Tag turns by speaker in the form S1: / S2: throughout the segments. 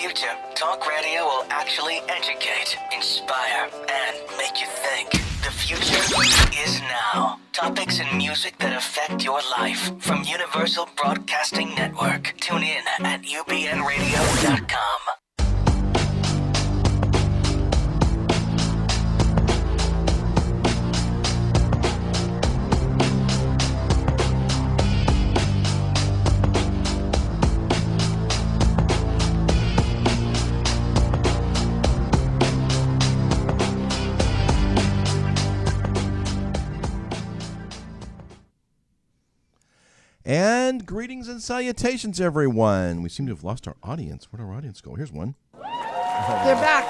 S1: future, talk radio will actually educate, inspire, and make you think. The future is now. Topics and music that affect your life from Universal Broadcasting Network. Tune in at ubnradio.com.
S2: And greetings and salutations, everyone. We seem to have lost our audience. Where'd our audience go? Here's one.
S3: They're back.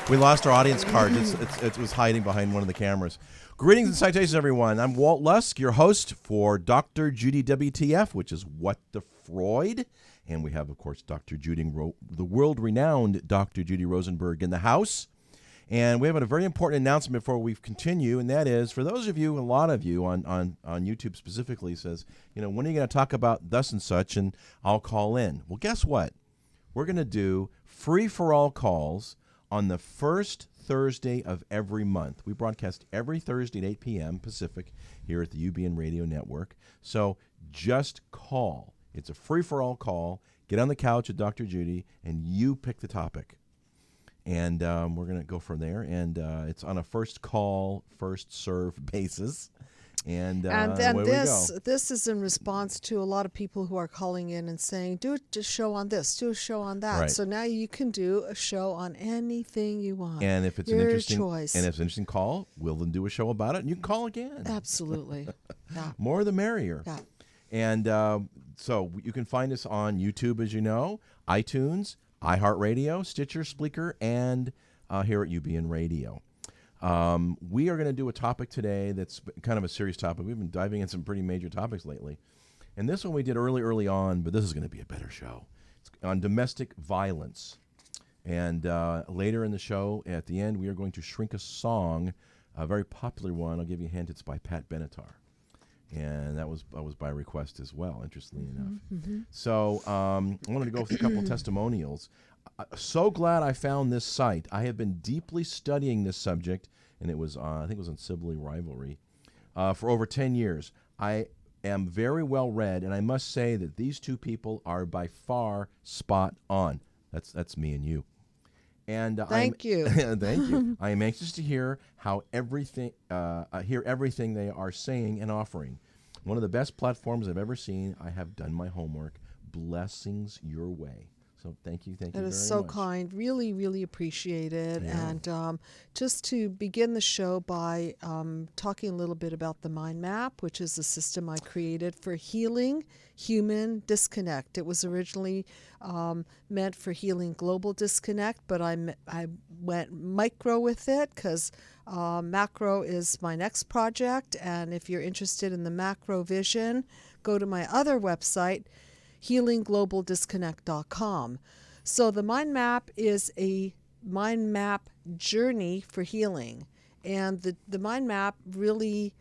S2: We lost our audience card. It was hiding behind one of the cameras. Greetings and salutations, everyone. I'm Walt Lusk, your host for Dr. Judy WTF, which is What the Freud. And we have, of course, Dr. Judy, the world-renowned Dr. Judy Rosenberg in the house. And we have a very important announcement before we continue, and that is, for those of you, a lot of you on YouTube specifically says, when are you going to talk about thus and such, and I'll call in. Well, guess what? We're going to do free-for-all calls on the first Thursday of every month. We broadcast every Thursday at 8 p.m. Pacific here at the UBN Radio Network. So just call. It's a free-for-all call. Get on the couch with Dr. Judy, and you pick the topic. And we're going to go from there. And it's on a first call, first serve basis. And away we go.
S3: This is in response to a lot of people who are calling in and saying, do a show on this, do a show on that.
S2: Right.
S3: So now you can do a show on anything you want.
S2: And if it's
S3: Your
S2: an interesting
S3: choice.
S2: And if it's an interesting call, we'll then do a show about it, and you can call again.
S3: Absolutely. Yeah.
S2: More the merrier.
S3: Yeah.
S2: And so you can find us on YouTube, as you know, iTunes, iHeartRadio, Stitcher, Spreaker, and here at UBN Radio. We are going to do a topic today that's kind of a serious topic. We've been diving in some pretty major topics lately. And this one we did early on, but this is going to be a better show. It's on domestic violence. And later in the show, at the end, we are going to shrink a song, a very popular one. I'll give you a hint. It's by Pat Benatar. And that was by request as well, interestingly enough. Mm-hmm. So I wanted to go with a couple testimonials. So glad I found this site. I have been deeply studying this subject, and it was I think it was on Sibling Rivalry, for over 10 years. I am very well read, and I must say that these two people are by far spot on. That's me and you. And
S3: thank you.
S2: Thank you. I am anxious to hear everything they are saying and offering. One of the best platforms I've ever seen. I have done my homework. Blessings your way. So thank you very much.
S3: That is so kind. Really, really appreciate it. Yeah. And just to begin the show by talking a little bit about the Mind Map, which is a system I created for healing human disconnect. It was originally meant for healing global disconnect, but I went micro with it because macro is my next project. And if you're interested in the macro vision, go to my other website, healingglobaldisconnect.com. So the Mind Map is a mind map journey for healing. And the Mind Map really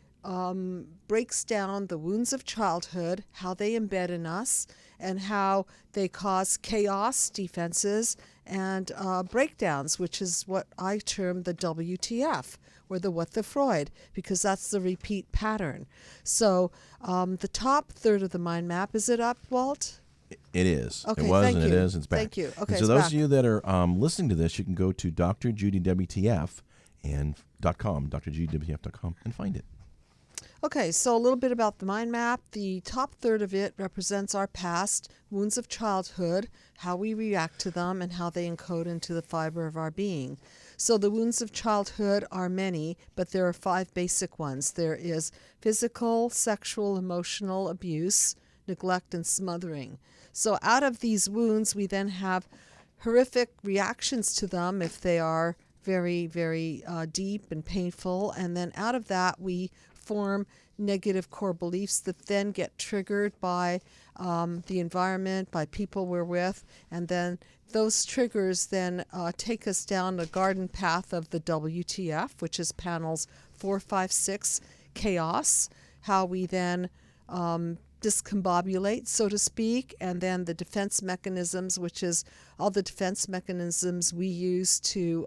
S3: breaks down the wounds of childhood, how they embed in us, and how they cause chaos, defenses, and breakdowns, which is what I term the WTF, or the What the Freud, because that's the repeat pattern. So the top third of the Mind Map, is it up, Walt?
S2: It is.
S3: Okay,
S2: it was,
S3: thank
S2: and
S3: you.
S2: it is. It's back.
S3: Thank you. Okay,
S2: and so those of you that are listening to this, you can go to Dr. Judy WTF and .com, drjudywtf.com, and find it.
S3: Okay, so a little bit about the Mind Map. The top third of it represents our past, wounds of childhood, how we react to them, and how they encode into the fiber of our being. So the wounds of childhood are many, but there are 5 basic ones. There is physical, sexual, emotional abuse, neglect, and smothering. So out of these wounds, we then have horrific reactions to them if they are very, very deep and painful. And then out of that, we form negative core beliefs that then get triggered by the environment, by people we're with, and then those triggers then take us down the garden path of the WTF, which is panels 4, 5, 6, chaos, how we then discombobulate, so to speak, and then the defense mechanisms, which is all the defense mechanisms we use to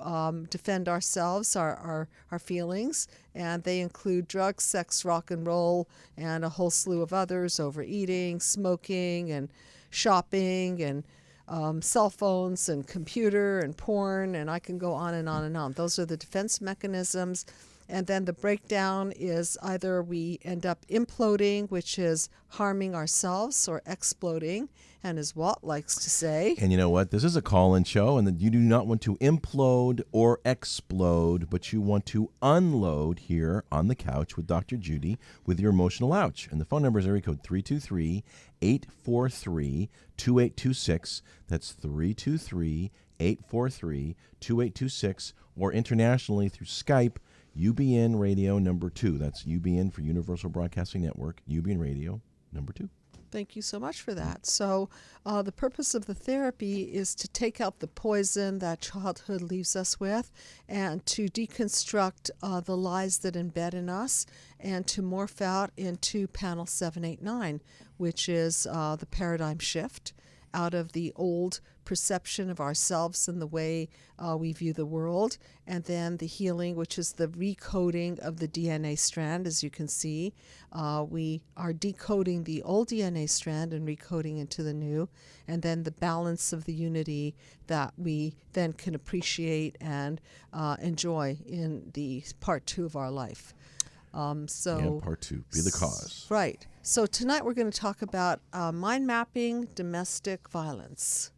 S3: defend ourselves, our feelings, and they include drugs, sex, rock and roll, and a whole slew of others: overeating, smoking, and shopping, and cell phones, and computer, and porn, and I can go on and on and on. Those are the defense mechanisms. And then the breakdown is either we end up imploding, which is harming ourselves, or exploding, and as Walt likes to say.
S2: And you know what? This is a call-in show, and that you do not want to implode or explode, but you want to unload here on the couch with Dr. Judy with your emotional ouch. And the phone number is area code 323-843-2826. That's 323-843-2826, or internationally through Skype, UBN Radio number 2. That's UBN for Universal Broadcasting Network, UBN Radio number 2.
S3: Thank you so much for that. So the purpose of the therapy is to take out the poison that childhood leaves us with, and to deconstruct the lies that embed in us, and to morph out into panel 789, which is the paradigm shift out of the old perception of ourselves and the way we view the world, and then the healing, which is the recoding of the DNA strand. As you can see, we are decoding the old DNA strand and recoding into the new, and then the balance of the unity that we then can appreciate and enjoy in the part 2 of our life.
S2: Part 2, be the cause.
S3: Right. So tonight we're going to talk about mind mapping, domestic violence.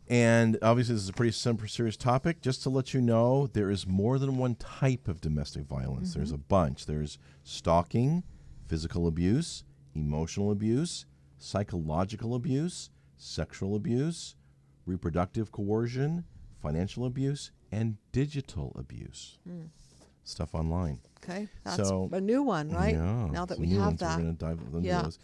S2: And obviously this is a pretty simple, serious topic. Just to let you know, there is more than one type of domestic violence. There's a bunch. There's stalking, physical abuse, emotional abuse, psychological abuse, sexual abuse, reproductive coercion, financial abuse, and digital abuse. Stuff online.
S3: Okay, that's a new one, right?
S2: Yeah,
S3: now that
S2: it's
S3: we
S2: new
S3: have
S2: one, so
S3: that.
S2: we're going to dive into those.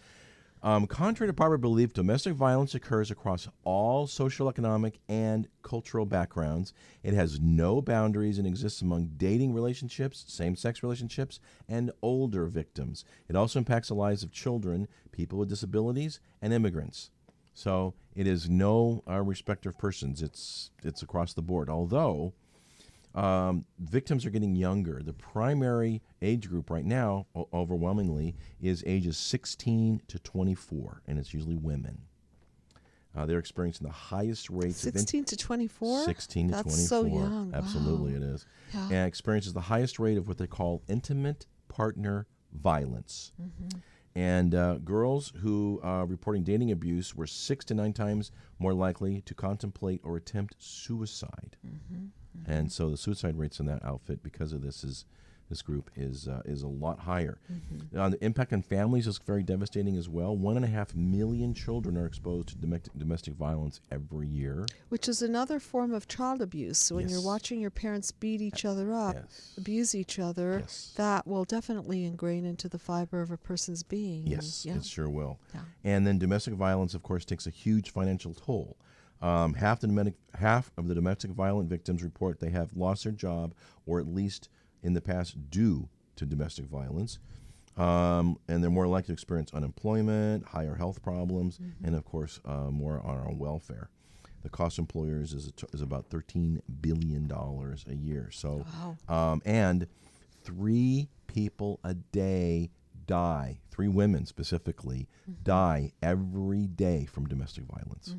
S2: Contrary to popular belief, domestic violence occurs across all social, economic, and cultural backgrounds. It has no boundaries and exists among dating relationships, same-sex relationships, and older victims. It also impacts the lives of children, people with disabilities, and immigrants. So it is no respecter of persons. It's across the board. Although victims are getting younger. The primary age group right now, overwhelmingly, is ages 16 to 24, and it's usually women. They're experiencing the highest rates
S3: 16 to 24?
S2: 16 to 24.
S3: That's so young.
S2: Absolutely,
S3: Wow.
S2: it is.
S3: Yeah.
S2: And experiences the highest rate of what they call intimate partner violence. And girls who reporting dating abuse were 6 to 9 times more likely to contemplate or attempt suicide. And so the suicide rates in that outfit, because of this group is a lot higher. The impact on families is very devastating as well. 1.5 million children are exposed to domestic violence every year.
S3: Which is another form of child abuse. When you're watching your parents beat each other up, abuse each other, that will definitely ingrain into the fiber of a person's being.
S2: Yes, it sure will.
S3: Yeah.
S2: And then domestic violence, of course, takes a huge financial toll. Half of the domestic violent victims report they have lost their job, or at least in the past, due to domestic violence. And they're more likely to experience unemployment, higher health problems, and of course, more on welfare. The cost to employers is about $13 billion a year. So, and 3 people a day die. 3 women specifically die every day from domestic violence.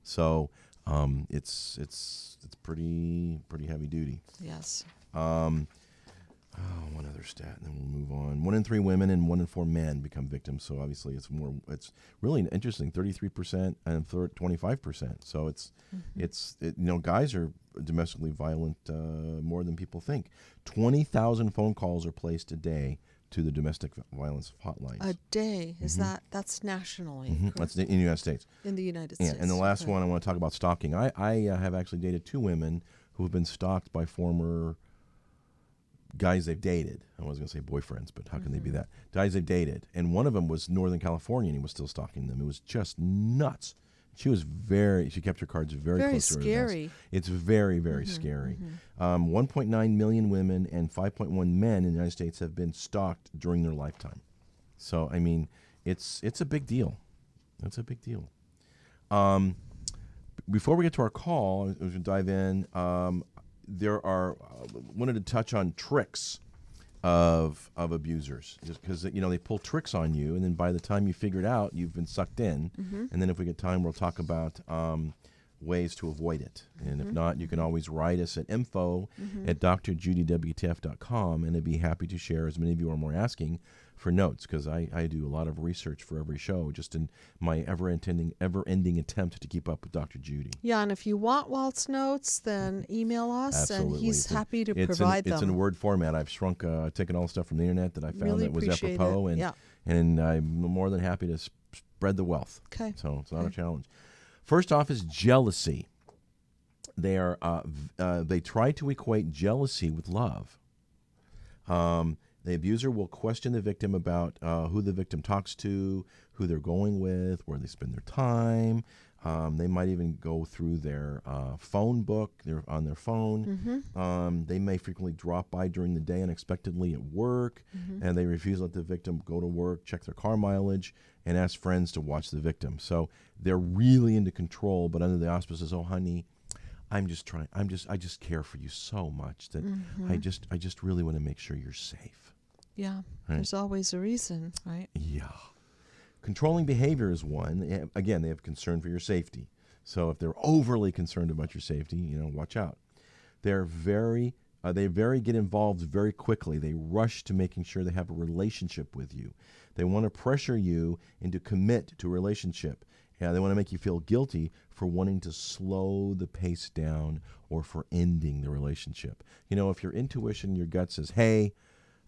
S2: So it's pretty heavy duty.
S3: Yes.
S2: One other stat, and then we'll move on. 1 in 3 women and 1 in 4 men become victims. So obviously, it's really interesting. 33% and 25%. So guys are domestically violent more than people think. 20,000 phone calls are placed a day to the domestic violence hotlines.
S3: A day? Is that's nationally?
S2: That's in the United States.
S3: In the United States.
S2: And the last one, I want to talk about stalking. I have actually dated 2 women who have been stalked by former guys they've dated. I was going to say boyfriends, but how can they be that? Guys they've dated. And one of them was Northern California, and he was still stalking them. It was just nuts. She kept her cards very close to her
S3: scary.
S2: vest. It's very, very scary. 1.9 million women and 5.1 men in the United States have been stalked during their lifetime. So, I mean, it's a big deal. It's a big deal. Before we get to our call, we should dive in. There are wanted to touch on tricks of abusers, just because they pull tricks on you, and then by the time you figure it out, you've been sucked in. And then if we get time, we'll talk about ways to avoid it. And if not, you can always write us at info@drjudywtf.com, and I'd be happy to share, as many of you are more asking, for notes, because I do a lot of research for every show, just in my ever-ending attempt to keep up with Dr. Judy.
S3: Yeah, and if you want Walt's notes, then email us,
S2: Absolutely.
S3: and he's happy to provide them.
S2: It's in Word format. I've taken all the stuff from the internet that I found
S3: Really
S2: that was
S3: appreciate
S2: apropos,
S3: it.
S2: and I'm more than happy to spread the wealth.
S3: Okay.
S2: So it's not a challenge. First off is jealousy. They try to equate jealousy with love. The abuser will question the victim about who the victim talks to, who they're going with, where they spend their time. They might even go through their phone book on their phone. They may frequently drop by during the day unexpectedly at work, and they refuse to let the victim go to work, check their car mileage, and ask friends to watch the victim. So they're really into control, but under the auspices, oh, honey, I just care for you so much that I just really want to make sure you're safe.
S3: Yeah,
S2: Right.
S3: There's always a reason, right?
S2: Yeah. Controlling behavior is one. Again, they have concern for your safety. So if they're overly concerned about your safety, watch out. They get involved very quickly. They rush to making sure they have a relationship with you. They want to pressure you into commit to a relationship. They want to make you feel guilty for wanting to slow the pace down or for ending the relationship. If your intuition, your gut says, hey,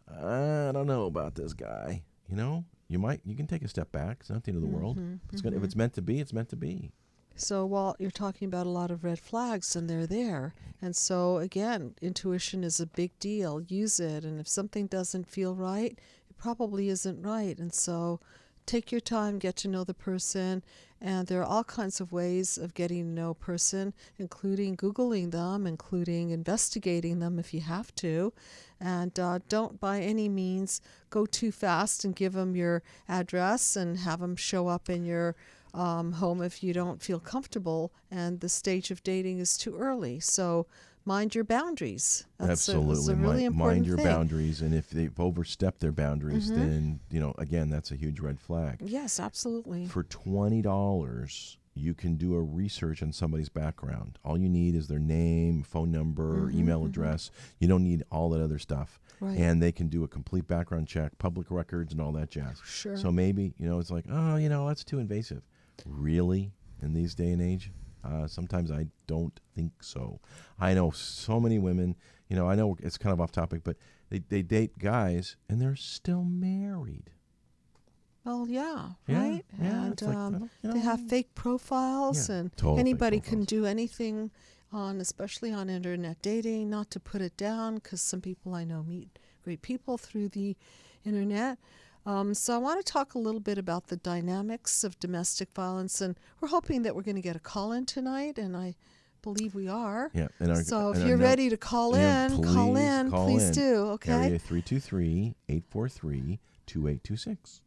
S2: I don't know about this guy, you can take a step back. It's not the end of the world. If it's meant to be, it's meant to be.
S3: So, Walt, you're talking about a lot of red flags, and they're there. And so, again, intuition is a big deal. Use it. And if something doesn't feel right, it probably isn't right. And so take your time, get to know the person. And there are all kinds of ways of getting to know a person, including Googling them, including investigating them if you have to. And don't by any means go too fast and give them your address and have them show up in your home if you don't feel comfortable and the stage of dating is too early. So mind your boundaries. That's
S2: Absolutely.
S3: a really important
S2: mind your
S3: thing.
S2: boundaries. And if they've overstepped their boundaries, then, again, that's a huge red flag.
S3: Yes, absolutely.
S2: For $20, you can do a research on somebody's background. All you need is their name, phone number, email address. You don't need all that other stuff.
S3: Right.
S2: And they can do a complete background check, public records, and all that jazz.
S3: Sure.
S2: So maybe, it's like, that's too invasive. Really? In these day and age? Sometimes I don't think so. I know so many women, I know it's kind of off topic, but they date guys and they're still married.
S3: Well, yeah,
S2: Yeah,
S3: right?
S2: yeah,
S3: And
S2: it's like,
S3: they have fake profiles,
S2: Yeah,
S3: and
S2: total fake
S3: anybody can
S2: profiles.
S3: do anything especially on internet dating, not to put it down, because some people I know meet great people through the internet. So I want to talk a little bit about the dynamics of domestic violence, and we're hoping that we're going to get a call in tonight, and I believe we are.
S2: Yeah.
S3: So if you're ready to call in, please do, okay?
S2: Area 323-843-2826.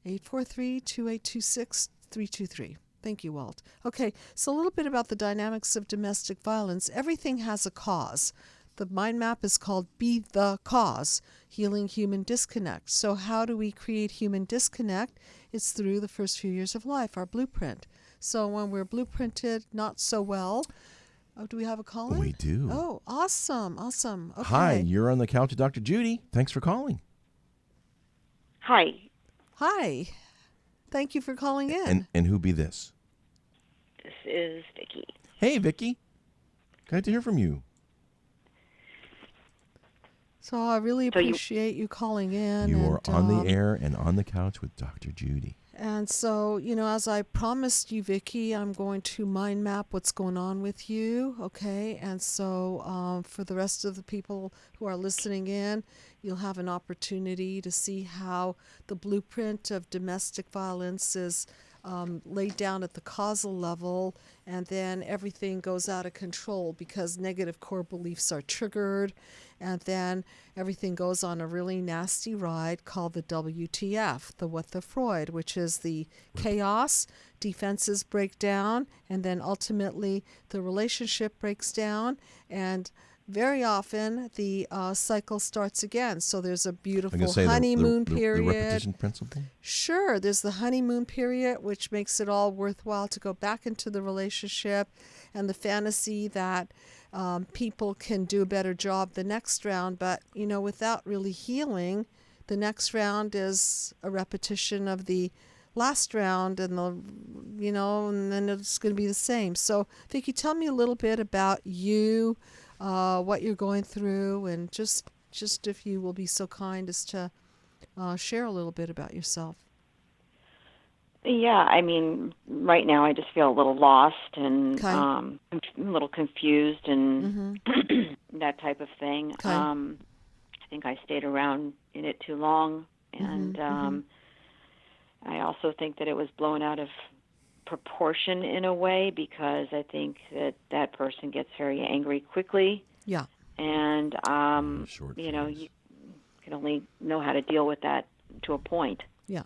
S3: 843-2826-323. Thank you, Walt. Okay, so a little bit about the dynamics of domestic violence. Everything has a cause. The mind map is called Be the Cause, Healing Human Disconnect. So how do we create human disconnect? It's through the first few years of life, our blueprint. So when we're blueprinted not so well, do we have a call in?
S2: We do.
S3: Oh, awesome. Okay.
S2: Hi, you're on the couch with Dr. Judy. Thanks for calling.
S4: Hi.
S3: Hi. Thank you for calling in.
S2: And who be this?
S4: This is Vicki.
S2: Hey, Vicki. Glad to hear from you.
S3: So I really appreciate you calling in.
S2: You are on the
S3: and,
S2: air and on the couch with Dr. Judy.
S3: And so, as I promised you, Vicki, I'm going to mind map what's going on with you, okay? And so for the rest of the people who are listening in, you'll have an opportunity to see how the blueprint of domestic violence is laid down at the causal level, and then everything goes out of control because negative core beliefs are triggered, and then everything goes on a really nasty ride called the WTF, the what the Freud, which is the chaos, defenses break down, and then ultimately the relationship breaks down, and very often the cycle starts again. So there's a
S2: I'm
S3: beautiful
S2: going to say
S3: honeymoon
S2: the
S3: period.
S2: repetition principle.
S3: Sure, there's the honeymoon period, which makes it all worthwhile to go back into the relationship, and the fantasy that people can do a better job the next round. But, without really healing, the next round is a repetition of the last round, and and then it's going to be the same. So, Vicki, tell me a little bit about you, what you're going through, and just if you will be so kind as to share a little bit about yourself.
S4: Yeah, I mean, right now I just feel a little lost and
S3: Okay.
S4: a little confused and
S3: Mm-hmm.
S4: that type of thing.
S3: Okay.
S4: I think I stayed around in it too long, and I also think that it was blown out of proportion in a way, because I think that person gets very angry quickly,
S3: Yeah.
S4: and
S2: Short
S4: you
S2: fuse.
S4: can only know how to deal with that to a point.
S3: Yeah.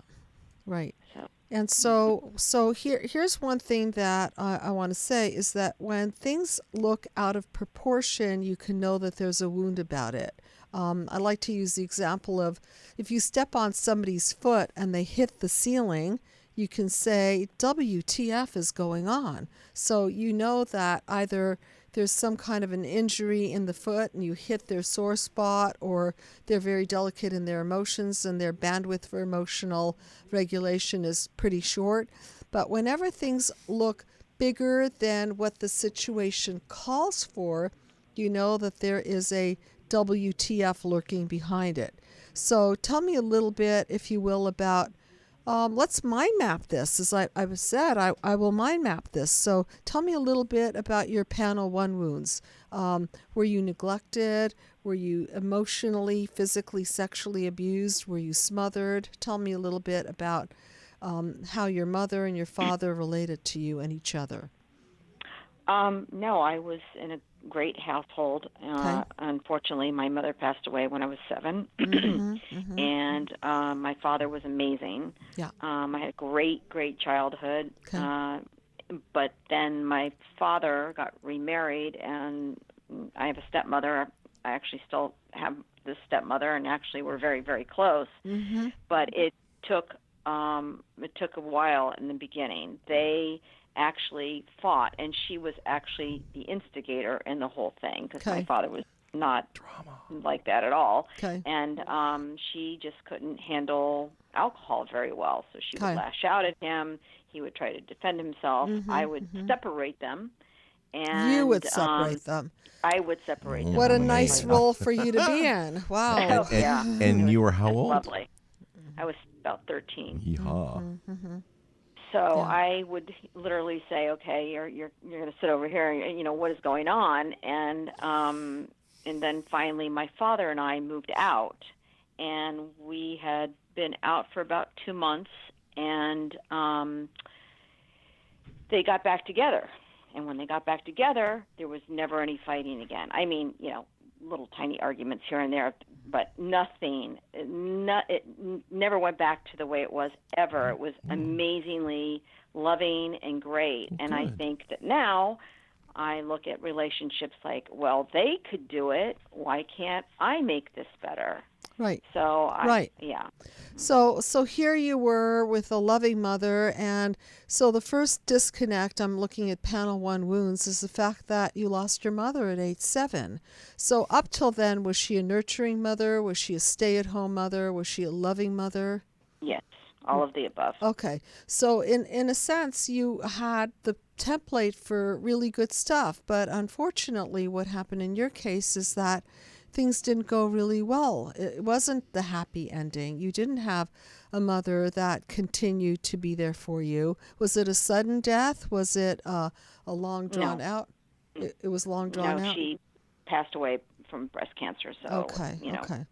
S3: Right.
S4: So.
S3: And so here's one thing that I want to say is that when things look out of proportion, you can know that there's a wound about it. I like to use the example of if you step on somebody's foot and they hit the ceiling, you can say, WTF is going on? So you know that either there's some kind of an injury in the foot and you hit their sore spot, or they're very delicate in their emotions and their bandwidth for emotional regulation is pretty short. But whenever things look bigger than what the situation calls for, you know that there is a WTF lurking behind it. So tell me a little bit, if you will, about let's mind map this. As I've said, I will mind map this. So tell me a little bit about your panel 1 wounds. Were you neglected? Were you emotionally, physically, sexually abused? Were you smothered? Tell me a little bit about how your mother and your father related to you and each other.
S4: No, I was in a great household.
S3: Okay.
S4: Unfortunately, my mother passed away when I was 7, and my father was amazing.
S3: Yeah.
S4: I had a great childhood.
S3: Okay.
S4: But then my father got remarried, and I have a stepmother. I actually still have this stepmother, and actually we're very, very close.
S3: Mm-hmm.
S4: But it took a while in the beginning. They actually fought, and she was actually the instigator in the whole thing, because my
S3: Okay.
S4: father was not like that at all.
S3: Okay.
S4: And she just couldn't handle alcohol very well, so she
S3: Okay.
S4: would lash out at him. He would try to defend himself. I would separate them, and
S3: You would separate them.
S4: I would separate them.
S3: What a
S4: I would
S3: nice
S4: separate
S3: role for you to be in. Wow.
S4: Oh, yeah.
S2: And you were how old?
S4: Lovely. I was about 13.
S2: Yeehaw.
S4: So
S3: Yeah.
S4: I would literally say, "Okay, you're going to sit over here, and what is going on?" And then finally, my father and I moved out, and we had been out for about 2 months, and they got back together. And when they got back together, there was never any fighting again. I mean, little tiny arguments here and there, but nothing. It never went back to the way it was ever. It was amazingly loving and great. And I think that now I look at relationships like, well, they could do it. Why can't I make this better?
S3: Right.
S4: So,
S3: Right.
S4: Yeah.
S3: So here you were with a loving mother, and so the first disconnect, I'm looking at panel 1 wounds, is the fact that you lost your mother at age 7. So up till then, was she a nurturing mother? Was she a stay-at-home mother? Was she a loving mother?
S4: Yes, all of the above.
S3: Okay. So in a sense, you had the template for really good stuff, but unfortunately what happened in your case is that things didn't go really well. It wasn't the happy ending. You didn't have a mother that continued to be there for you. Was it a sudden death? Was it a long drawn out? It was long drawn
S4: No,
S3: out?
S4: she passed away from breast cancer. So,
S3: Okay. Okay.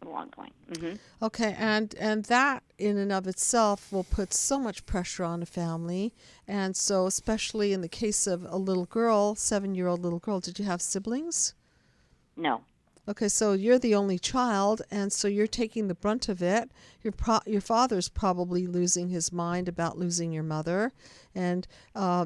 S4: little ongoing. Mm-hmm.
S3: Okay, and that in and of itself will put so much pressure on a family, and so especially in the case of a little girl, 7-year-old little girl. Did you have siblings?
S4: No.
S3: Okay, so you're the only child, and so you're taking the brunt of it. Your father's probably losing his mind about losing your mother, and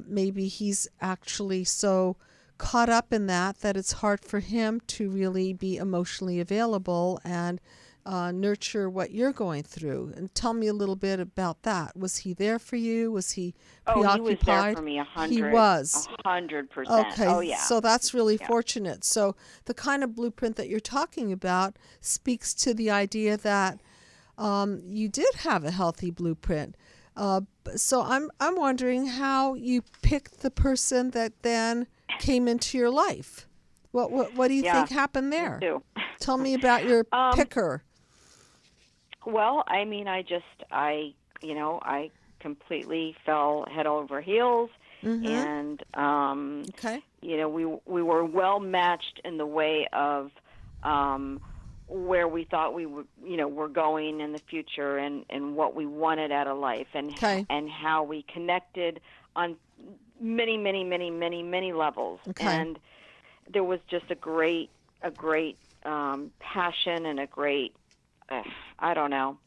S3: maybe he's actually so caught up in that it's hard for him to really be emotionally available and nurture what you're going through. And tell me a little bit about that. Was he there for you? Was he
S4: Oh, he was there
S3: preoccupied?
S4: for me
S3: He was.
S4: 100%.
S3: Okay,
S4: Oh, yeah.
S3: so that's really
S4: Yeah.
S3: fortunate. So the kind of blueprint that you're talking about speaks to the idea that you did have a healthy blueprint. So I'm wondering how you picked the person that then came into your life. What do you
S4: Yeah,
S3: think happened
S4: me
S3: there?
S4: too.
S3: Tell me about your picker.
S4: Well, I mean, I completely fell head over heels, and
S3: Okay.
S4: we were well matched in the way of where we thought we were going in the future, and what we wanted out of life, and
S3: Okay.
S4: and how we connected on many, many, many, many, many levels.
S3: Okay.
S4: And there was just a great passion and a great I don't know.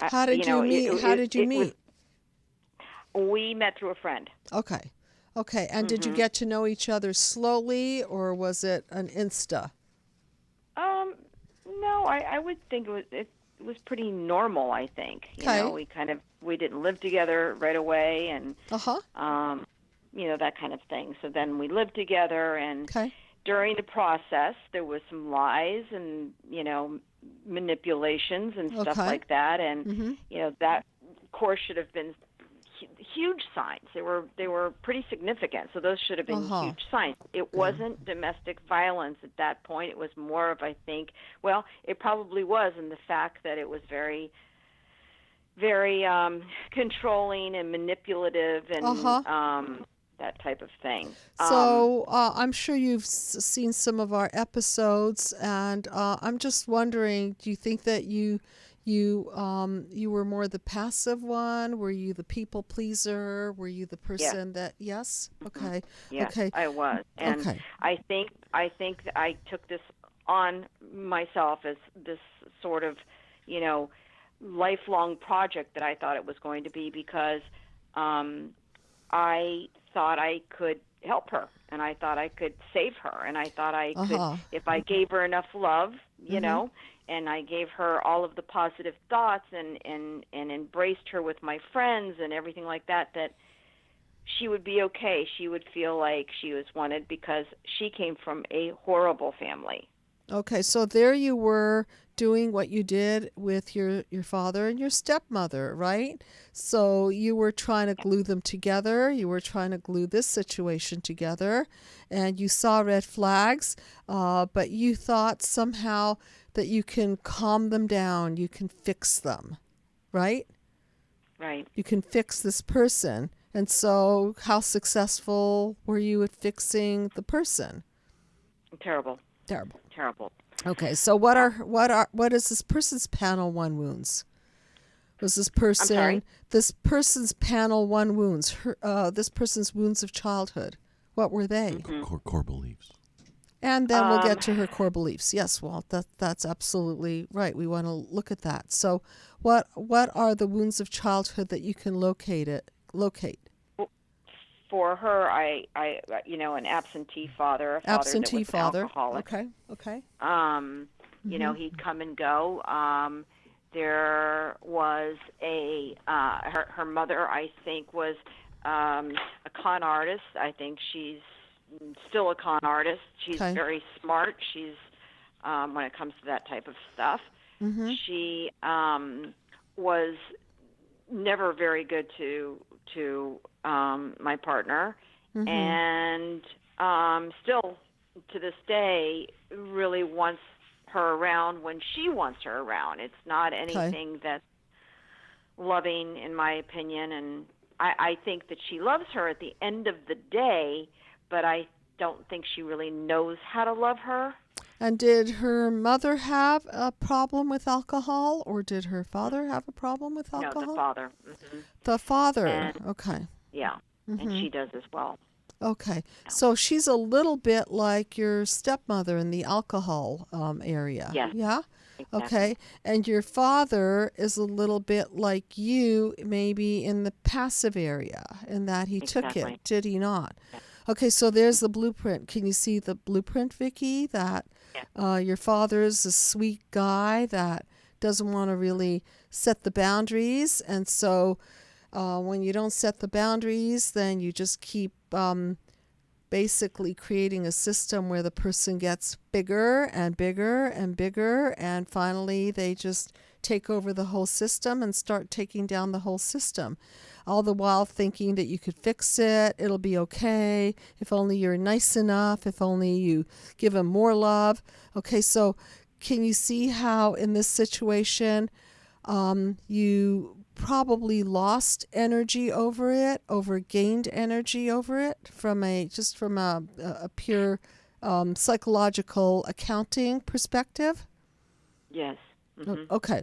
S3: How did you meet? How did you meet?
S4: We met through a friend.
S3: Okay. Okay. And did you get to know each other slowly, or was it an Insta?
S4: No, I would think it was pretty normal. I think
S3: Okay.
S4: we didn't live together right away, and
S3: Uh-huh.
S4: that kind of thing. So then we lived together, and
S3: Okay.
S4: during the process, there was some lies and manipulations and stuff
S3: Okay.
S4: like that, and that of course should have been huge signs. They were pretty significant, so those should have been
S3: Uh-huh.
S4: huge signs. It wasn't domestic violence at that point. It was more of, I think, well, it probably was, in the fact that it was very, very controlling and manipulative and that type of thing.
S3: So I'm sure you've seen some of our episodes, and I'm just wondering, do you think that you were more the passive one? Were you the people pleaser? Were you the person that? Yes. Okay.
S4: Yes,
S3: Okay.
S4: I was, and
S3: Okay.
S4: I think that I took this on myself as this sort of, lifelong project that I thought it was going to be, because I thought I could help her, and I thought I could save her, and I thought I could, if I gave her enough love, and I gave her all of the positive thoughts and embraced her with my friends and everything like that, that she would be okay. She would feel like she was wanted, because she came from a horrible family.
S3: Okay, so there you were doing what you did with your father and your stepmother, right? So you were trying to glue them together. You were trying to glue this situation together, and you saw red flags, but you thought somehow that you can calm them down. You can fix them, right?
S4: Right.
S3: You can fix this person. And so how successful were you at fixing the person?
S4: Terrible.
S3: Terrible.
S4: Terrible.
S3: Okay, so what is this person's panel 1 wounds? Was this person
S4: I'm sorry?
S3: this person's panel 1 wounds? This person's wounds of childhood. What were they?
S2: Core beliefs.
S3: And then we'll get to her core beliefs. Yes, well, that's absolutely right. We want to look at that. So, what are the wounds of childhood that you can locate?
S4: For her, I an absentee father, a father
S3: Absentee
S4: that was
S3: father.
S4: an alcoholic.
S3: Okay.
S4: He'd come and go. There was her mother, I think, was a con artist. I think she's still a con artist. She's
S3: Okay.
S4: very smart. She's when it comes to that type of stuff. She was never very good to my partner, and still to this day really wants her around when she wants her around. It's not anything that's loving, in my opinion, and I think that she loves her at the end of the day, but I don't think she really knows how to love her.
S3: And did her mother have a problem with alcohol, or did her father have a problem with alcohol?
S4: No, the father.
S3: The father.
S4: And,
S3: Okay.
S4: yeah, and she does as well.
S3: Okay. So she's a little bit like your stepmother in the alcohol area.
S4: Yes.
S3: Yeah?
S4: Exactly.
S3: Okay. And your father is a little bit like you, maybe in the passive area, in that he took
S4: Exactly.
S3: it, did he not?
S4: Yeah.
S3: Okay, so there's the blueprint. Can you see the blueprint, Vicki? That your father's a sweet guy that doesn't want to really set the boundaries. And so when you don't set the boundaries, then you just keep basically creating a system where the person gets bigger and bigger and bigger, and finally they just take over the whole system and start taking down the whole system. All the while thinking that you could fix it, it'll be okay, if only you're nice enough, if only you give them more love. Okay, so can you see how in this situation you probably lost energy over it, gained energy over it from a pure psychological accounting perspective?
S4: Yes.
S3: Okay.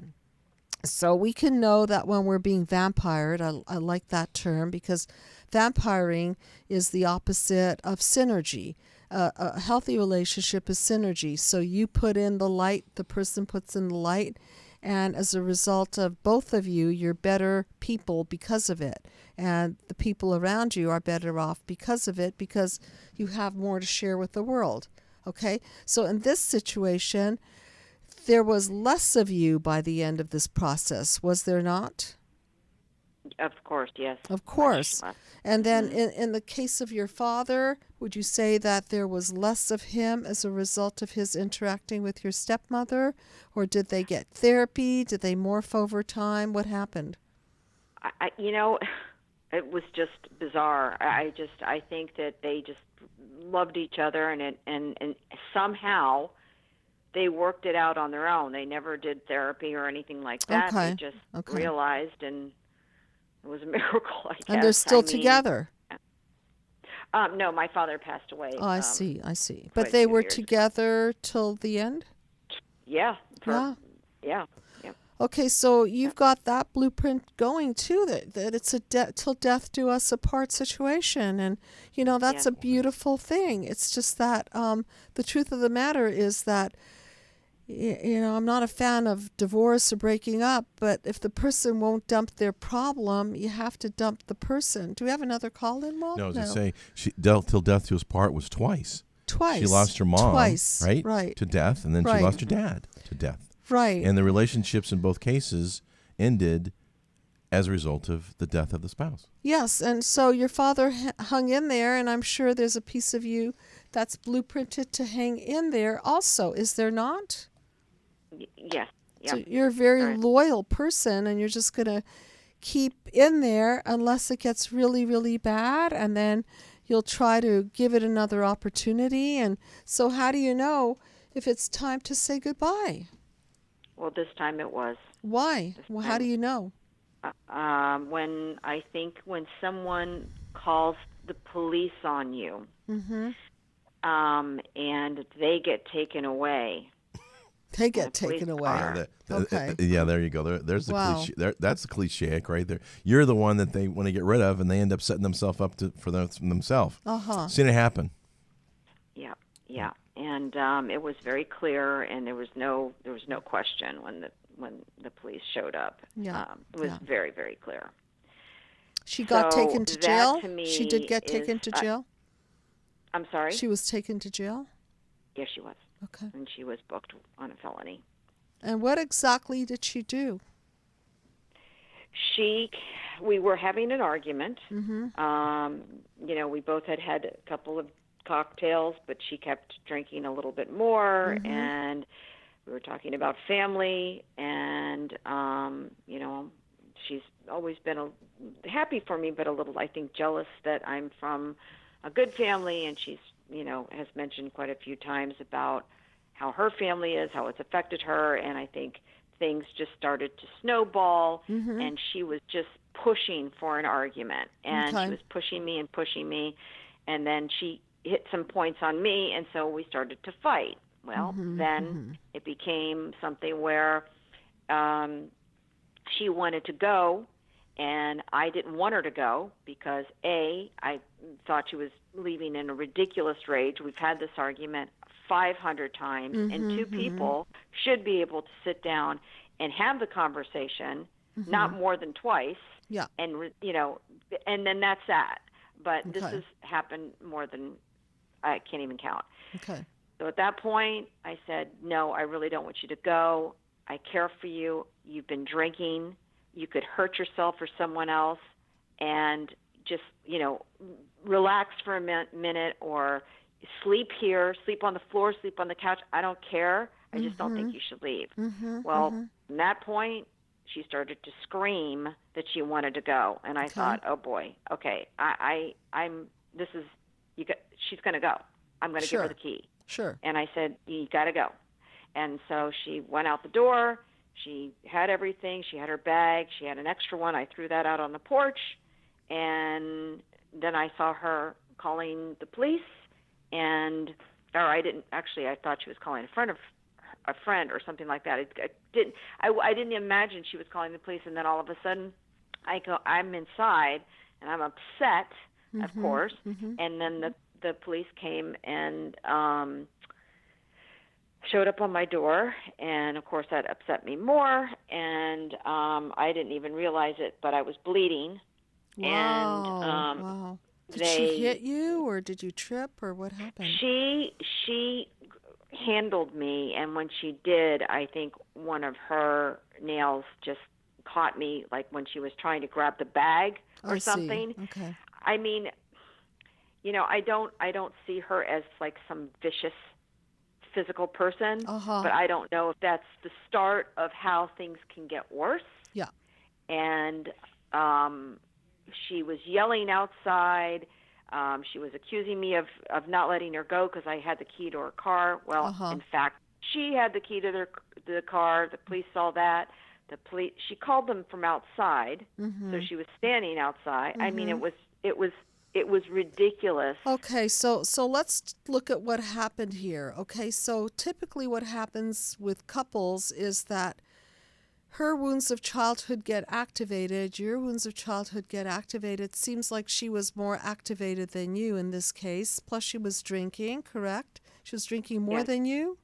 S3: So we can know that when we're being vampired, I like that term because vampiring is the opposite of synergy. A healthy relationship is synergy. So you put in the light, the person puts in the light, and as a result of both of you, you're better people because of it. And the people around you are better off because of it, because you have more to share with the world. Okay? So in this situation, there was less of you by the end of this process, was there not?
S4: Of course, yes.
S3: Of course.
S4: Much less.
S3: And then in the case of your father, would you say that there was less of him as a result of his interacting with your stepmother? Or did they get therapy? Did they morph over time? What happened?
S4: It was just bizarre. I think that they just loved each other, and somehow they worked it out on their own. They never did therapy or anything like that.
S3: Okay.
S4: They just realized, and it was a miracle, I guess.
S3: And they're still together?
S4: No, my father passed away.
S3: Oh, I see. But
S4: quite a
S3: they
S4: few
S3: were
S4: years
S3: together till the end?
S4: Yeah.
S3: Yeah. Okay, so you've got that blueprint going too, that it's a till death do us apart situation, and that's a beautiful thing. It's just that the truth of the matter is that I'm not a fan of divorce or breaking up, but if the person won't dump their problem, you have to dump the person. Do we have another call in, Walt?
S2: No, as I say, she dealt till death do us part was twice.
S3: Twice.
S2: She lost her mom,
S3: right,
S2: to death, and then she lost her dad to death.
S3: Right.
S2: And the relationships in both cases ended as a result of the death of the spouse.
S3: Yes, and so your father hung in there, and I'm sure there's a piece of you that's blueprinted to hang in there also, is there not?
S4: Yes. Yeah.
S3: So you're a very loyal person, and you're just going to keep in there unless it gets really, really bad, and then you'll try to give it another opportunity. And so how do you know if it's time to say goodbye?
S4: Well, this time it was.
S3: Why? Well, how do you know?
S4: When someone calls the police on you, and they get taken away.
S3: They get taken away.
S2: Okay. Yeah, there you go. There's the cliche. That's the cliche right there. You're the one that they want to get rid of, and they end up setting themselves up for themselves. Seen it happen.
S4: Yeah. And it was very clear, and there was no question when the police showed up.
S3: Yeah.
S4: It was very, very clear.
S3: She got taken to jail?
S4: To me
S3: she did get taken to jail?
S4: I'm sorry?
S3: She was taken to jail?
S4: Yes, she was.
S3: Okay.
S4: And she was booked on a felony.
S3: And what exactly did she do?
S4: We were having an argument.
S3: Mm-hmm.
S4: We both had a couple of cocktails, but she kept drinking a little bit more, and we were talking about family, and she's always been happy for me, but a little, I think, jealous that I'm from a good family, and she's has mentioned quite a few times about how her family is, how it's affected her, and I think things just started to snowball, and she was just pushing for an argument, and she was pushing me, and then she hit some points on me, and so we started to fight. Well, then it became something where she wanted to go, and I didn't want her to go because, A, I thought she was leaving in a ridiculous rage. We've had this argument 500 times, and two people should be able to sit down and have the conversation, not more than twice.
S3: Yeah.
S4: And, and then that's that. But this has happened more than I can't even count.
S3: Okay.
S4: So at that point, I said, no, I really don't want you to go. I care for you. You've been drinking. You could hurt yourself or someone else, and just, relax for a minute, or sleep here, sleep on the floor, sleep on the couch. I don't care. I just don't think you should leave. Well, from that point, she started to scream that she wanted to go, and I thought, oh boy, okay, she's going to go. I'm going to give her the key.
S3: Sure.
S4: And I said, you got to go. And so she went out the door. She had everything. She had her bag. She had an extra one. I threw that out on the porch. And then I saw her calling the police. I thought she was calling a friend or something like that. I didn't imagine she was calling the police. And then all of a sudden, I'm inside, and I'm upset, of course. And then the police came and showed up on my door, and of course that upset me more, and I didn't even realize it, but I was bleeding.
S3: Wow. Did she hit you, or did you trip, or what happened?
S4: She handled me, and when she did, I think one of her nails just caught me, like when she was trying to grab the bag or something.
S3: Okay.
S4: I mean, I don't see her as like some vicious physical person, but I don't know if that's the start of how things can get worse.
S3: Yeah.
S4: And she was yelling outside. She was accusing me of not letting her go because I had the key to her car. Well, in fact, she had the key to the car. The police saw that. She called them from outside, so she was standing outside. I mean, it was ridiculous.
S3: Okay, so let's look at what happened here. Okay, so typically what happens with couples is that her wounds of childhood get activated, your wounds of childhood get activated. It seems like she was more activated than you in this case. Plus she was drinking, correct? She was drinking more than you?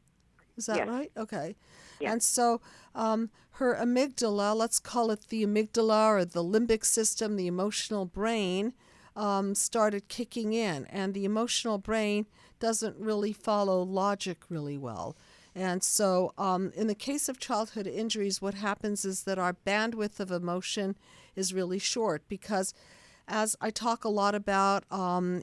S3: Is that right? Okay.
S4: Yes.
S3: And so her amygdala, let's call it the amygdala or the limbic system, the emotional brain, started kicking in. And the emotional brain doesn't really follow logic really well. And so in the case of childhood injuries, what happens is that our bandwidth of emotion is really short because, as I talk a lot about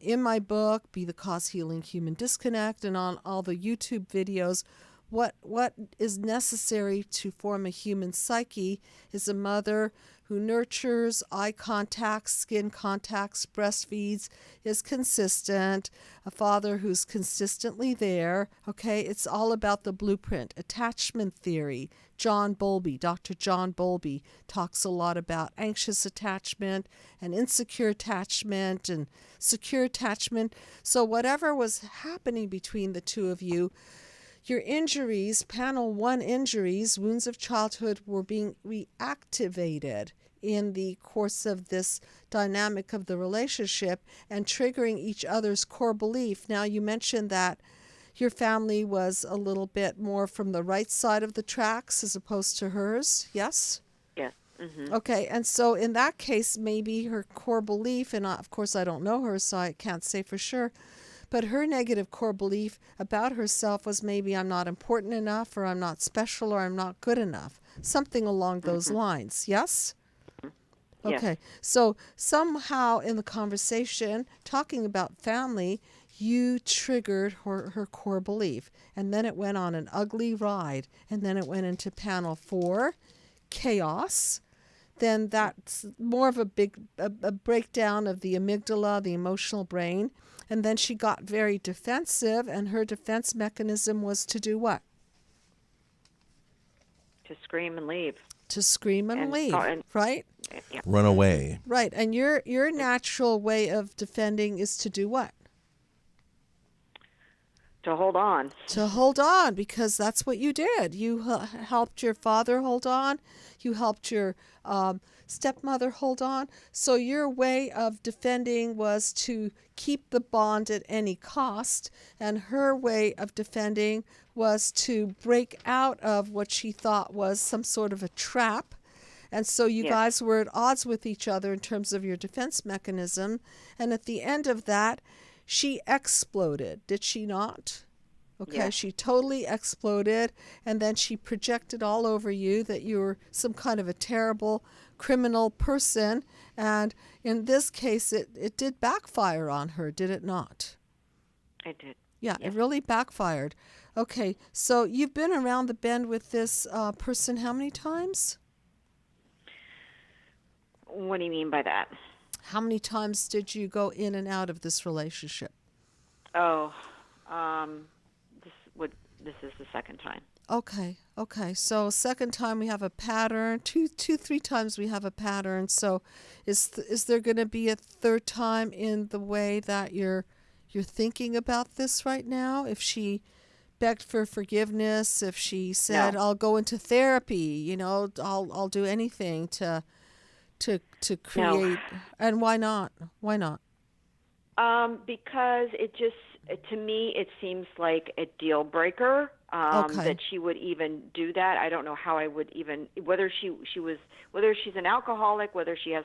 S3: in my book, Be the Cause Healing Human Disconnect, and on all the YouTube videos, what is necessary to form a human psyche is a mother who nurtures, eye contacts, skin contacts, breastfeeds, is consistent, a father who's consistently there. Okay, it's all about the blueprint. Attachment theory. Dr. John Bowlby talks a lot about anxious attachment and insecure attachment and secure attachment. So whatever was happening between the two of you, your injuries, panel 1 injuries, wounds of childhood, were being reactivated in the course of this dynamic of the relationship and triggering each other's core belief. Now, you mentioned that your family was a little bit more from the right side of the tracks as opposed to hers, yes?
S4: Yes. Mm-hmm.
S3: Okay, and so in that case, maybe her core belief, and of course I don't know her, so I can't say for sure, but her negative core belief about herself was maybe I'm not important enough, or I'm not special, or I'm not good enough. Something along those lines, yes?
S4: Yes.
S3: Okay, so somehow in the conversation, talking about family, you triggered her core belief. And then it went on an ugly ride. And then it went into panel 4, chaos. Then that's more of a breakdown of the amygdala, the emotional brain. And then she got very defensive, and her defense mechanism was to do what?
S4: To scream and leave.
S3: To scream and leave, right?
S4: Yeah.
S2: Run away.
S3: Right, and your natural way of defending is to do what?
S4: to hold on.
S3: To hold on, because that's what you did. You helped your father hold on. You helped your stepmother hold on. So your way of defending was to keep the bond at any cost, and her way of defending was to break out of what she thought was some sort of a trap. And so you
S4: Yes.
S3: guys were at odds with each other in terms of your defense mechanism. And at the end of that, she exploded, did she not? Okay,
S4: Yes.
S3: she totally exploded, and then she projected all over you that you were some kind of a terrible criminal person. And in this case, it did backfire on her, did it not?
S4: I did.
S3: Yeah,
S4: Yes.
S3: it really backfired. Okay, so you've been around the bend with this person how many times?
S4: What do you mean by that?
S3: How many times did you go in and out of this relationship?
S4: Oh, this is the second time.
S3: Okay. So second time we have a pattern. Two, 3 times we have a pattern. So is there going to be a third time in the way that you're thinking about this right now? If she begged for forgiveness, if she said,
S4: No.
S3: "I'll go into therapy," I'll do anything to create. And why not? Why not?
S4: Because to me, it seems like a deal breaker
S3: Okay.
S4: that she would even do that. I don't know how I would even, whether she's an alcoholic, whether she has,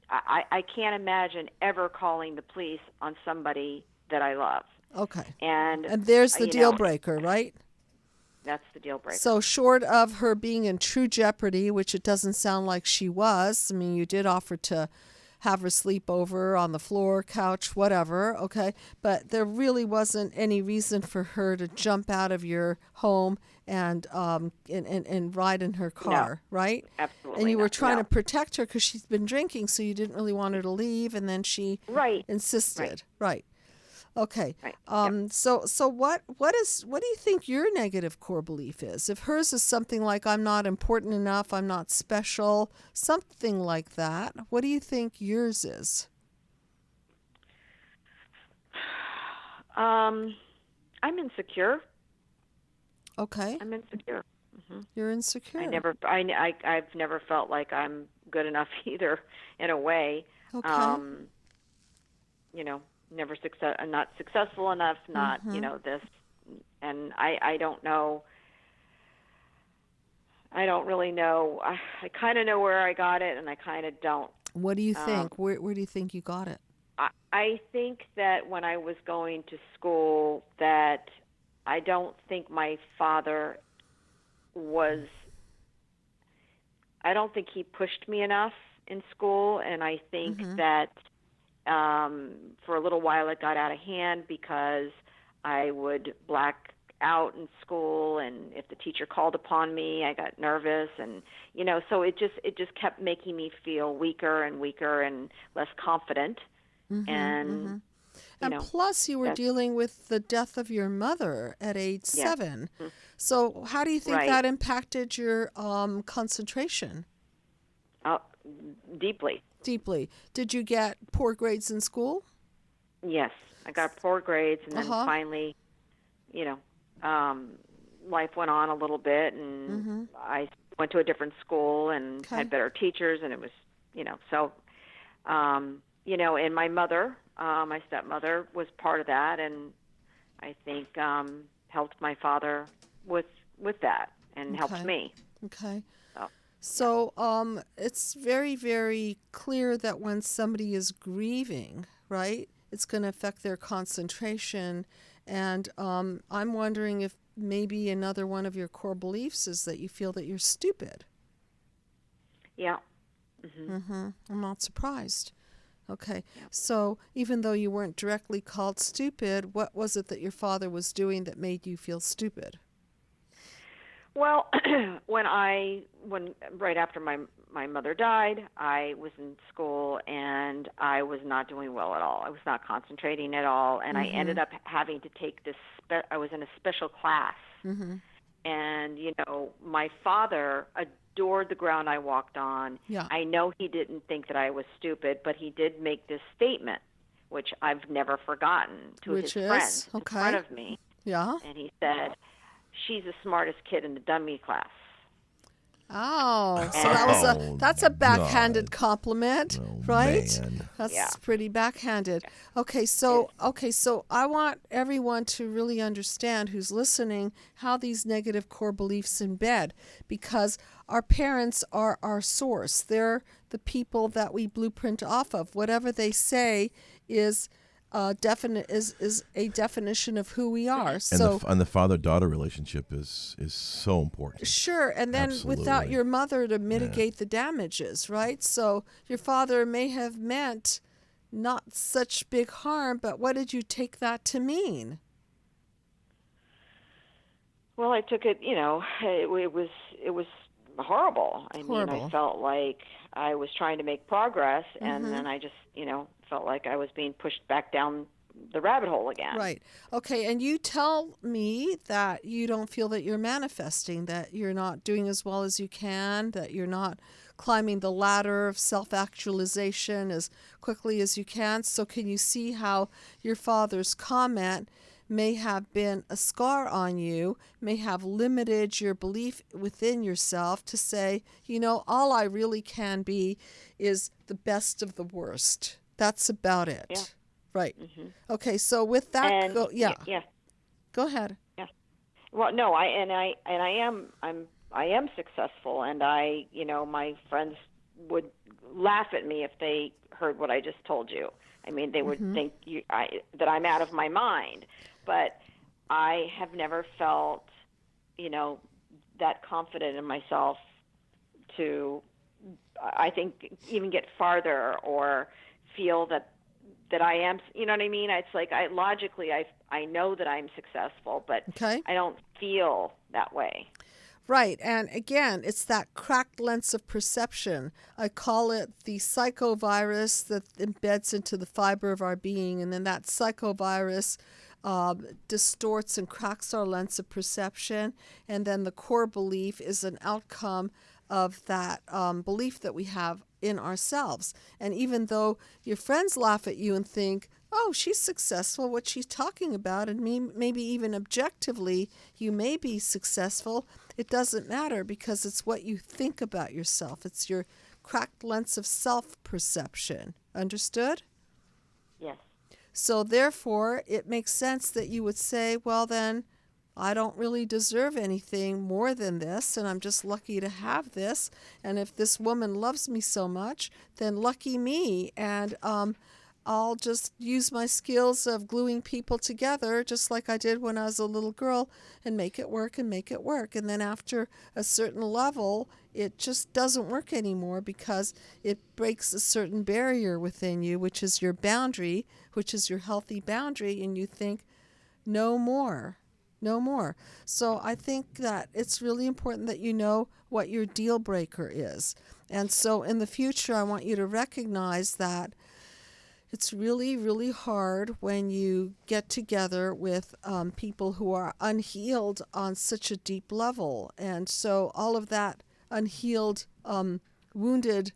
S4: I can't imagine ever calling the police on somebody that I love.
S3: Okay.
S4: And
S3: there's the
S4: you
S3: deal
S4: know,
S3: breaker, right?
S4: That's the deal breaker.
S3: So short of her being in true jeopardy, which it doesn't sound like she was, I mean, you did offer to have her sleep over on the floor, couch, whatever, okay? But there really wasn't any reason for her to jump out of your home and ride in her car, right?
S4: Absolutely
S3: And you were
S4: not.
S3: trying
S4: No.
S3: to protect her because she's been drinking, so you didn't really want her to leave, and then she
S4: Right.
S3: insisted. Right. Okay.
S4: Right.
S3: So what do you think your negative core belief is? If hers is something like I'm not important enough, I'm not special, something like that, what do you think yours is?
S4: I'm insecure.
S3: Okay.
S4: I'm insecure.
S3: You're insecure.
S4: I've never felt like I'm good enough either, in a way.
S3: Okay.
S4: Never not successful enough, not, this. And I don't know. I don't really know. I kind of know where I got it, and I kind of don't.
S3: What do you think? Where do you think you got it?
S4: I think that when I was going to school, that I don't think my father I don't think he pushed me enough in school, and I think that for a little while it got out of hand because I would black out in school, and if the teacher called upon me, I got nervous, and so it just kept making me feel weaker and weaker and less confident. And
S3: plus you were dealing with the death of your mother at age 7. So how do you think that impacted your concentration?
S4: Deeply.
S3: Did you get poor grades in school?
S4: Yes, I got poor grades, and then finally, life went on a little bit, and I went to a different school and had better teachers, and it was, so, and my mother, my stepmother, was part of that, and I think helped my father with that, and helped me.
S3: Okay. So it's very, very clear that when somebody is grieving, right, it's going to affect their concentration. And I'm wondering if maybe another one of your core beliefs is that you feel that you're stupid.
S4: Yeah.
S3: I'm not surprised. Okay. So even though you weren't directly called stupid, what was it that your father was doing that made you feel stupid?
S4: Well, when right after my mother died, I was in school, and I was not doing well at all. I was not concentrating at all, and I ended up having to take this. I was in a special class, and my father adored the ground I walked on.
S3: Yeah.
S4: I know he didn't think that I was stupid, but he did make this statement, which I've never forgotten, to his friends in front of me.
S3: Yeah.
S4: And he said, she's the smartest kid in the dummy class.
S3: Oh, so
S2: Oh,
S3: that's a backhanded
S2: God.
S3: compliment,
S2: Oh,
S3: right?
S2: man.
S3: That's
S4: Yeah.
S3: pretty backhanded. Okay, so I want everyone to really understand who's listening how these negative core beliefs embed, because our parents are our source. They're the people that we blueprint off of. Whatever they say is is a definition of who we are.
S2: And
S3: So
S2: the father-daughter relationship is so important.
S3: sure, and then without
S2: Absolutely.
S3: your mother to mitigate the damages, right? So your father may have meant not such big harm, but what did you take that to mean?
S4: Well, I took it, it was horrible. I mean,
S3: Horrible.
S4: I felt like I was trying to make progress, and then I just, felt like I was being pushed back down the rabbit hole again.
S3: Right. Okay, and you tell me that you don't feel that you're manifesting, that you're not doing as well as you can, that you're not climbing the ladder of self-actualization as quickly as you can. So can you see how your father's comment may have been a scar on you, may have limited your belief within yourself to say, all I really can be is the best of the worst. That's about it.
S4: Yeah.
S3: Right. Okay, so with that,
S4: And
S3: yeah.
S4: yeah.
S3: Go ahead.
S4: Yeah. Well, no, I am successful, and my friends would laugh at me if they heard what I just told you. I mean, they would think that I'm out of my mind, but I have never felt, that confident in myself to, I think, even get farther or feel that I am, you know what I mean? It's like logically I know that I'm successful, but
S3: Okay.
S4: I don't feel that way.
S3: Right. And again, it's that cracked lens of perception. I call it the psychovirus that embeds into the fiber of our being. And then that psychovirus distorts and cracks our lens of perception. And then the core belief is an outcome of that belief that we have in ourselves. And even though your friends laugh at you and think, oh, she's successful, what she's talking about, and maybe even objectively you may be successful, it doesn't matter, because it's what you think about yourself. It's your cracked lens of self-perception. Understood?
S4: Yes.
S3: So therefore, it makes sense that you would say, well then, I don't really deserve anything more than this, and I'm just lucky to have this. And if this woman loves me so much, then lucky me. And I'll just use my skills of gluing people together, just like I did when I was a little girl, and make it work and make it work. And then after a certain level, it just doesn't work anymore because it breaks a certain barrier within you, which is your boundary, which is your healthy boundary, and you think, no more. No more. So I think that it's really important that you know what your deal breaker is. And so in the future, I want you to recognize that it's really, really hard when you get together with people who are unhealed on such a deep level. And so all of that unhealed, wounded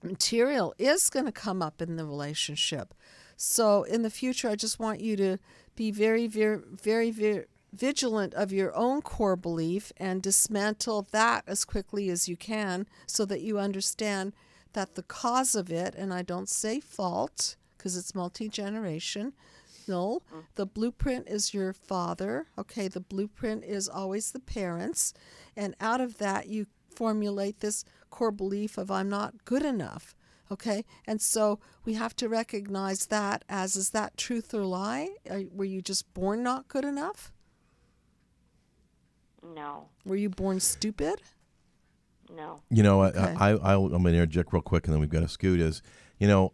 S3: material is going to come up in the relationship. So in the future, I just want you to be very, very, very, very vigilant of your own core belief and dismantle that as quickly as you can so that you understand that the cause of it, and I don't say fault because it's multi-generation, no, the blueprint is your father, okay, the blueprint is always the parents, and out of that you formulate this core belief of I'm not good enough. Okay, and so we have to recognize that as, is that truth or lie? Were you just born not good enough?
S4: No.
S3: Were you born stupid?
S4: No.
S2: You know,
S3: Okay.
S2: I'm going to interject real quick, and then we've got to scoot.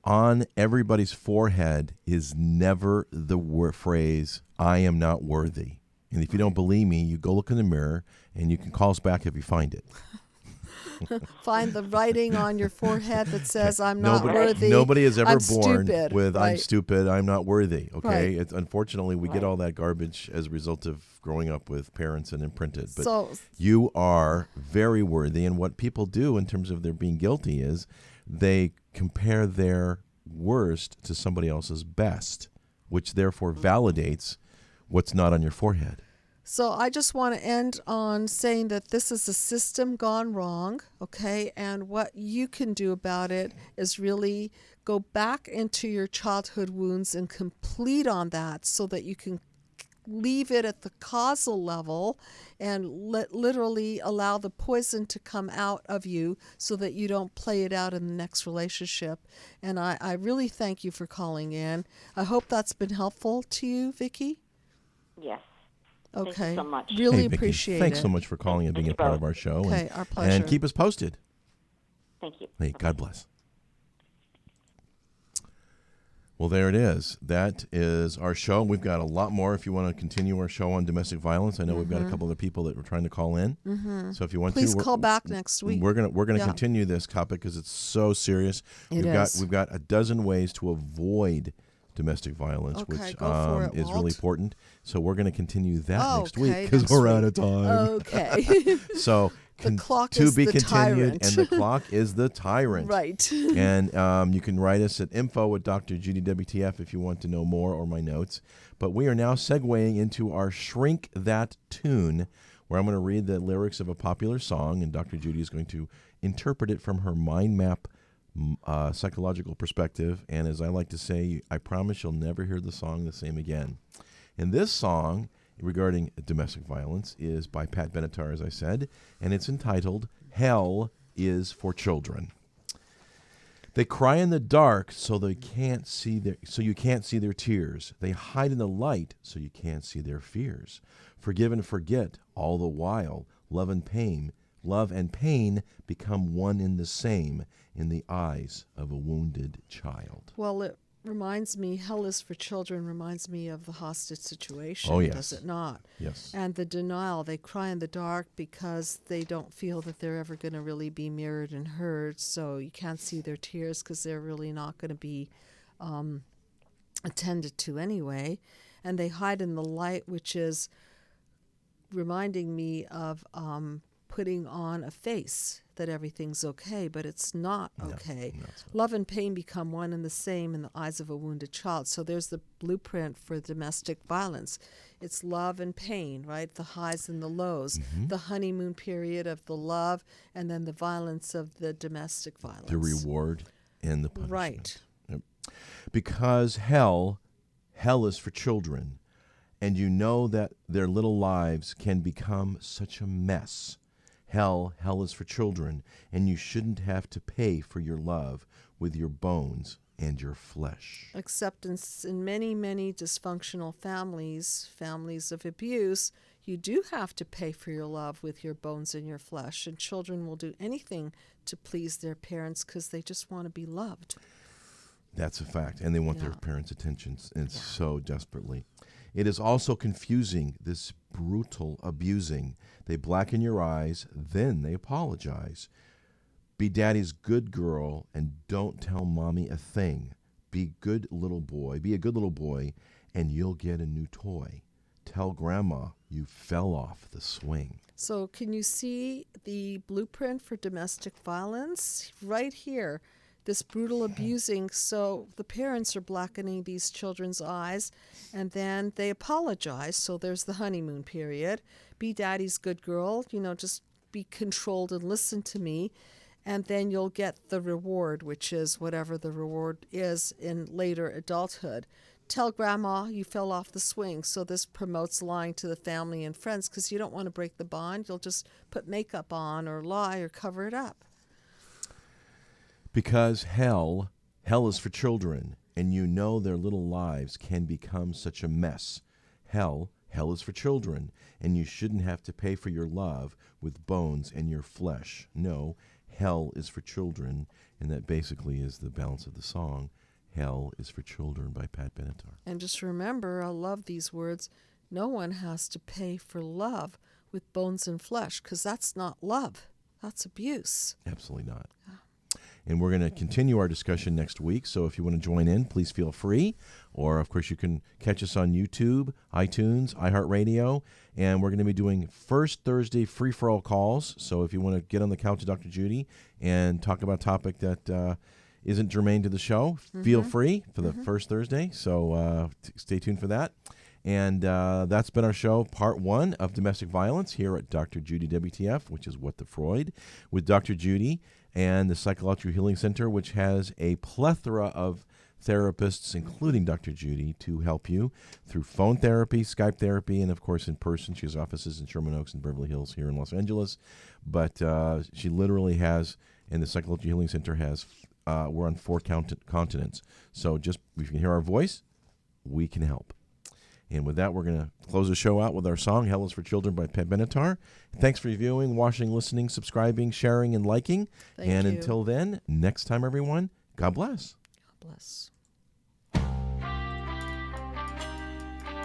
S2: On everybody's forehead is never the phrase, I am not worthy. And if you don't believe me, you go look in the mirror, and you can call us back if you find it.
S3: Find the writing on your forehead that says I'm not worthy.
S2: Nobody is ever
S3: I'm
S2: born
S3: stupid.
S2: with I'm
S3: Right.
S2: stupid, I'm not worthy. Okay,
S3: Right.
S2: Unfortunately, we get all that garbage as a result of growing up with parents and imprinted. But
S3: So
S2: you are very worthy, and what people do in terms of their being guilty is they compare their worst to somebody else's best, which therefore validates What's not on your forehead?
S3: So I just want to end on saying that this is a system gone wrong, okay? And what you can do about it is really go back into your childhood wounds and complete on that so that you can leave it at the causal level and literally allow the poison to come out of you so that you don't play it out in the next relationship. And I really thank you for calling in. I hope that's been helpful to you, Vicki.
S4: Yes.
S3: Okay.
S4: Thank you so much.
S3: Really
S2: Hey, Vicki,
S3: appreciate it.
S2: thanks so much for calling and being a part of our show.
S3: Okay, our pleasure.
S2: And keep us posted.
S4: Thank you.
S2: Hey, God bless. Well, there it is. That is our show. We've got a lot more if you want to continue our show on domestic violence. I know we've got a couple other people that were trying to call in. So if you want
S3: Please
S2: to,
S3: call back next week.
S2: We're gonna
S3: Yeah.
S2: continue this topic because it's so serious.
S3: It
S2: We've got a dozen ways to avoid domestic violence,
S3: Okay,
S2: which
S3: go for it,
S2: is really
S3: Walt.
S2: important. So we're going to continue that next
S3: Okay,
S2: week because
S3: next
S2: we're out
S3: week.
S2: of time.
S3: Okay.
S2: So
S3: The clock
S2: to
S3: is
S2: be
S3: the
S2: continued,
S3: tyrant.
S2: and the clock is the tyrant.
S3: Right.
S2: And you can write us at info@Dr. Judy WTF if you want to know more or my notes. But we are now segueing into our Shrink That Tune, where I'm going to read the lyrics of a popular song, and Dr. Judy is going to interpret it from her mind map psychological perspective. And as I like to say, I promise you'll never hear the song the same again. And this song regarding domestic violence is by Pat Benatar, as I said, and it's entitled Hell is for Children. They cry in the dark so you can't see their tears. They hide in the light so you can't see their fears. Forgive and forget all the while. Love and pain become one and the same in the eyes of a wounded child.
S3: Well, it reminds me, Hell is for Children reminds me of the hostage situation,
S2: Oh, yes.
S3: does it not?
S2: Yes.
S3: And the denial. They cry in the dark because they don't feel that they're ever going to really be mirrored and heard, so you can't see their tears because they're really not going to be attended to anyway. And they hide in the light, which is reminding me of putting on a face that everything's okay, but it's not okay.
S2: No, it's not.
S3: Love and pain become one and the same in the eyes of a wounded child. So there's the blueprint for domestic violence. It's love and pain, right? The highs and the lows, the honeymoon period of the love, and then the violence of the domestic violence.
S2: The reward and the punishment.
S3: Right.
S2: Yep. Because hell is for children, and you know that their little lives can become such a mess. Hell is for children, and you shouldn't have to pay for your love with your bones and your flesh.
S3: Acceptance in many, many dysfunctional families of abuse, you do have to pay for your love with your bones and your flesh, and children will do anything to please their parents because they just want to be loved.
S2: That's a fact, and they want their parents' attention and so desperately. It is also confusing, this brutal abusing. They blacken your eyes, then they apologize. Be daddy's good girl and don't tell mommy a thing. Be a good little boy, and you'll get a new toy. Tell grandma you fell off the swing.
S3: So can you see the blueprint for domestic violence right here? This brutal abusing, so the parents are blackening these children's eyes, and then they apologize, so there's the honeymoon period. Be daddy's good girl, just be controlled and listen to me, and then you'll get the reward, which is whatever the reward is in later adulthood. Tell grandma you fell off the swing, so this promotes lying to the family and friends because you don't want to break the bond. You'll just put makeup on or lie or cover it up.
S2: Because hell is for children, and you know their little lives can become such a mess. Hell is for children, and you shouldn't have to pay for your love with bones and your flesh. No, hell is for children, and that basically is the balance of the song. Hell is for Children by Pat Benatar.
S3: And just remember, I love these words, no one has to pay for love with bones and flesh, because that's not love. That's abuse.
S2: Absolutely not. And we're going to continue our discussion next week. So if you want to join in, please feel free. Or, of course, you can catch us on YouTube, iTunes, iHeartRadio. And we're going to be doing first Thursday free-for-all calls. So if you want to get on the couch with Dr. Judy and talk about a topic that isn't germane to the show, feel free for the first Thursday. So stay tuned for that. And that's been our show, part 1 of domestic violence here at Dr. Judy WTF, which is What the Freud, with Dr. Judy and the Psychological Healing Center, which has a plethora of therapists, including Dr. Judy, to help you through phone therapy, Skype therapy, and, of course, in person. She has offices in Sherman Oaks and Beverly Hills here in Los Angeles. But she literally has, and the Psychological Healing Center has, we're on 4 continents. So just, if you can hear our voice, we can help. And with that, we're going to close the show out with our song, Hell is for Children by Pat Benatar. Thanks for viewing, watching, listening, subscribing, sharing, and liking.
S3: Thank
S2: and
S3: you.
S2: Until then, next time, everyone, God bless.
S3: God bless.